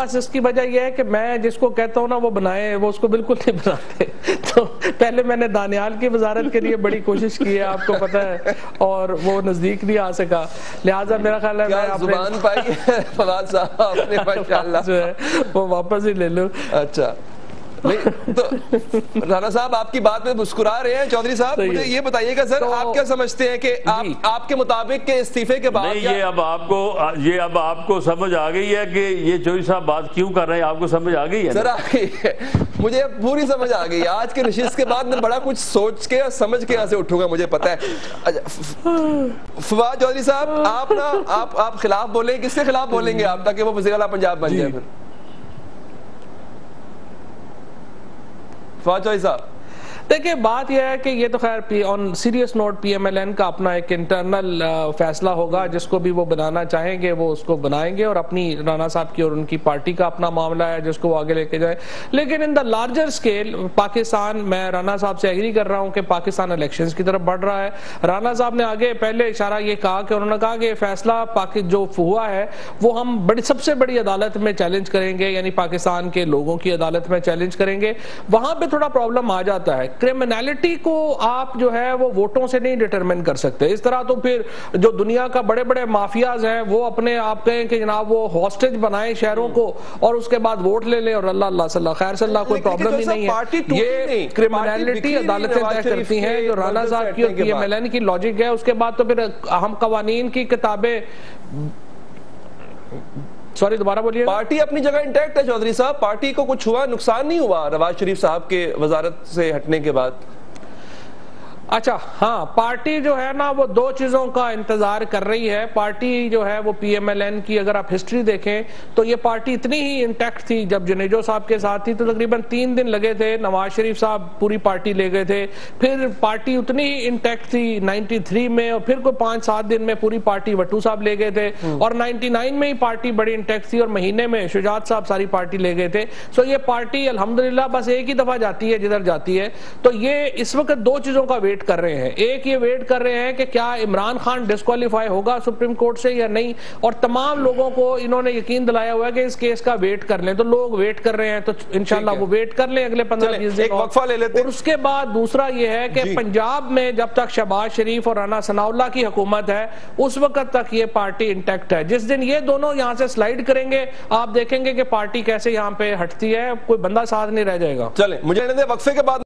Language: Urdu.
بس اس کی وجہ یہ ہے کہ میں جس کو کہتا ہوں نا وہ بنائے، وہ اس کو بالکل نہیں بناتے۔ تو پہلے میں نے دانیال کی وزارت کے لیے بڑی کوشش کی ہے، آپ کو پتہ ہے، اور وہ نزدیک نہیں آ سکا، لہٰذا میرا خیال ہے کیا زبان پائی ہے فواد صاحب آپ نے ماشاءاللہ جو ہے وہ واپس ہی لے لوں۔ اچھا تو رانا صاحب آپ کی بات میں مسکرا رہے ہیں۔ چودھری صاحب مجھے یہ بتائیے گا سر، آپ کیا سمجھتے ہیں کہ آپ کے مطابق کے استعفے کے بعد یہ اب آپ کو سمجھ آ گئی ہے کہ یہ چودھری صاحب بات کیوں کر رہے ہیں؟ آپ کو سمجھ آ گئی ہے؟ سر مجھے پوری سمجھ آ گئی، آج کے نشست کے بعد میں بڑا کچھ سوچ کے سمجھ کے یہاں سے اٹھوں گا، مجھے پتا ہے۔ فواد چودھری صاحب آپ خلاف بولیں، کس کے خلاف بولیں گے آپ تاکہ وہ وزیر اعلیٰ پنجاب بن جائے؟ پھر فواد چودھری صاحب دیکھیں، بات یہ ہے کہ یہ تو خیر on serious note P M L N کا اپنا ایک انٹرنل فیصلہ ہوگا، جس کو بھی وہ بنانا چاہیں گے وہ اس کو بنائیں گے، اور اپنی رانا صاحب کی اور ان کی پارٹی کا اپنا معاملہ ہے جس کو وہ آگے لے کے جائیں۔ لیکن ان دا لارجر اسکیل پاکستان، میں رانا صاحب سے ایگری کر رہا ہوں کہ پاکستان الیکشنز کی طرف بڑھ رہا ہے۔ رانا صاحب نے آگے پہلے اشارہ یہ کہا کہ انہوں نے کہا کہ یہ فیصلہ جو ہوا ہے وہ ہم سب سے بڑی عدالت میں چیلنج کریں گے، یعنی پاکستان کے لوگوں کی عدالت میں چیلنج کریں گے۔ وہاں پہ تھوڑا پرابلم آ جاتا ہے، کرمنالٹی کو آپ جو ہے وہ ووٹوں سے نہیں ڈیٹرمن کر سکتے۔ اس طرح تو پھر جو دنیا کا بڑے بڑے مافیاز ہیں وہ اپنے آپ کہیں کہ جناب وہ ہاسٹیج بنائیں شہروں کو اور اس کے بعد ووٹ لے لیں اور اللہ اللہ صلی اللہ خیر صلی اللہ، کوئی پرابلم ہی نہیں ہے۔ یہ کرمنالٹی عدالتیں طے کرتی ہیں، جو رانا صاحب کی اور پی ایم ایل این کی لاجک ہے۔ اس کے بعد تو پھر ہم قوانین کی کتابیں دوبارہ بولیے۔ پارٹی اپنی جگہ انٹیکٹ ہے چودھری صاحب، پارٹی کو کچھ ہوا، نقصان نہیں ہوا نواز شریف صاحب کے وزارت سے ہٹنے کے بعد؟ اچھا ہاں، پارٹی جو ہے نا وہ دو چیزوں کا انتظار کر رہی ہے۔ پارٹی جو ہے وہ پی ایم ایل این کی اگر آپ ہسٹری دیکھیں تو یہ پارٹی اتنی ہی انٹیکٹ تھی، جب جنیجو صاحب کے ساتھ تھی تو تقریباً 3 دن لگے تھے، نواز شریف صاحب پوری پارٹی لے گئے تھے، پھر پارٹی اتنی ہی انٹیکٹ تھی 93 میں، اور پھر کوئی 5-7 دن میں پوری پارٹی وٹو صاحب لے گئے تھے، اور 99 میں ہی پارٹی بڑی انٹیکٹ تھی، اور مہینے میں شجاعت صاحب ساری پارٹی لے گئے تھے۔ سو یہ پارٹی الحمدللہ بس ایک ہی دفعہ جاتی ہے جدھر جاتی ہے۔ تو یہ اس وقت دو چیزوں کا ویٹ کر رہے ہیں، ایک یہ ویٹ کر رہے ہیں کہ کیا عمران خان ڈسکوالیفائی ہوگا سپریم کورٹ سے یا نہیں، اور تمام لوگوں کو انہوں نے یقین دلایا ہوا ہے کہ اس کیس کا ویٹ کر لیں، تو لوگ ویٹ کر رہے ہیں، تو انشاءاللہ وہ ویٹ کر لیں اگلے 15-20 دن اور اس کے بعد دوسرا یہ ہے کہ پنجاب میں جب تک شہباز شریف اور رانا ثناءاللہ کی حکومت ہے اس وقت تک یہ پارٹی انٹیکٹ ہے۔ جس دن یہ دونوں یہاں سے سلائیڈ کریں گے آپ دیکھیں گے کہ پارٹی کیسے یہاں پہ ہٹتی ہے، کوئی بندہ ساتھ نہیں رہ جائے گا۔ چلیں مجھے وقفے کے بعد